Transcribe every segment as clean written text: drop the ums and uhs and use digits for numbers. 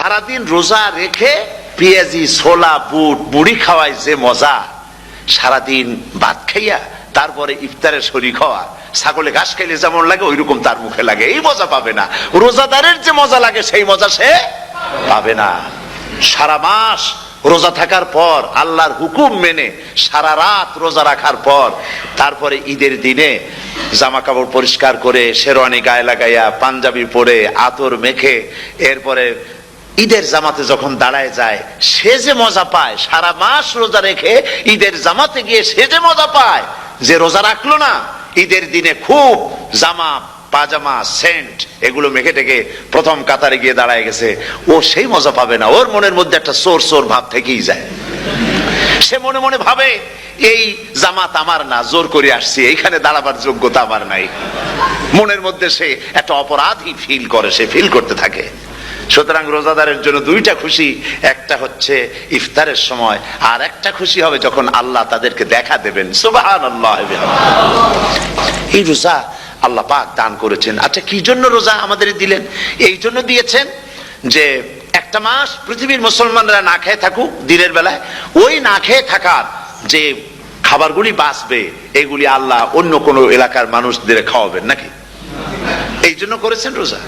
সারাদিন রোজা রেখে পেঁয়াজি ছোলা বুট মুড়ি খাওয়ায় যে মজা, সারাদিন ভাত খাইয়া তারপরে ইফতারে শরীক হওয়া, ছাগলে ঘাস খাইলে যেমন লাগে ওই রকম তার মুখে লাগে, এই মজা পাবে না। রোজাদারের যে মজা লাগে সেই মজা সে পাবে না। সারা মাস রোজা থাকার পর, আল্লাহর হুকুম মেনে সারা রাত রোজা রাখার পর, তারপরে ঈদের দিনে জামা কাপড় পরিষ্কার করে শেরওয়ানি গায়ে লাগাইয়া পাঞ্জাবি পরে আতর মেখে এরপরে ঈদের জামাতে যখন দাঁড়ায় যায়, সে যে মজা পায়, সারা মাস রোজা রেখে ঈদের জামাতে গিয়ে সে যে মজা পায়, যে রোজা রাখলো না ঈদের দিনে খুব জামা পাজামা সেন্ট এগুলো মেখে টেকে প্রথম কাতারে গিয়ে দাঁড়ায় গেছে, ও সেই মজা পাবে না। ওর মনের মধ্যে একটা চোর চোর ভাব থেকেই যায়। সে মনে মনে ভাবে এই জামাত আমার না, জোর করে আসছি, এইখানে দাঁড়াবার যোগ্যতা আমার নাই। মনের মধ্যে সে একটা অপরাধী ফিল করে, সে ফিল করতে থাকে। সুতরাং রোজাদারের জন্য দুইটা খুশি, একটা হচ্ছে ইফতারের সময়, আর একটা খুশি হবে যখন আল্লাহ তাদেরকে দেখা দেবেন। সুবহানাল্লাহ। এই রোজা আল্লাহ পাক দান করেছেন। আচ্ছা, কি জন্য রোজা আমাদের দিলেন? এই জন্য দিয়েছেন যে একটা মাস পৃথিবীর মুসলমানরা না খেয়ে থাকুক দিনের বেলায়, ওই না খেয়ে থাকার যে খাবারগুলি বাঁচবে এগুলি আল্লাহ অন্য কোনো এলাকার মানুষদের খাওয়াবেন নাকি? এই জন্য করেছেন রোজা,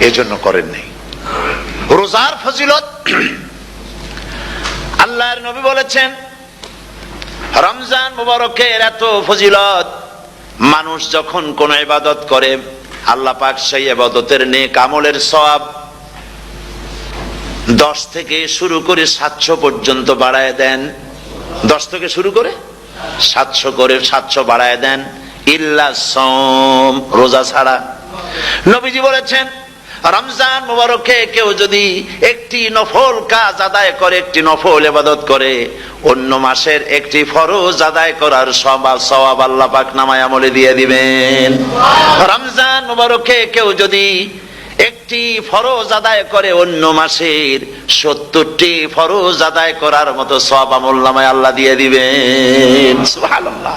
এই জন্য করেন নাই। রোজার ফজিলত আল্লাহর নবী বলেছেন, রমজান মুবারকের এত ফজিলত, মানুষ যখন কোন ইবাদত করে আল্লাহ পাক সেই ইবাদতের নেক আমলের সওয়াব 10 থেকে শুরু করে 700 পর্যন্ত বাড়ায় দেন। 10 থেকে শুরু করে 700 বাড়ায় দেন, ইল্লা সাওম, রোজা ছাড়া। নবীজি বলেছেন, রমজান মুবারকে কেউ যদি একটি নফল কাজ আদায় করে, একটি নফল ইবাদত করে, অন্য মাসের একটি ফরজ আদায় করার সওয়াব আল্লাহ পাক নামায়ে আমলে দিয়ে দিবেন। রমজান মুবারকে কেউ যদি একটি ফরজ আদায় করে, অন্য মাসের 70টি ফরজ আদায় করার মতো সওয়াব আমল নামায়ে আল্লাহ দিয়ে দিবেন। সুবহানাল্লাহ।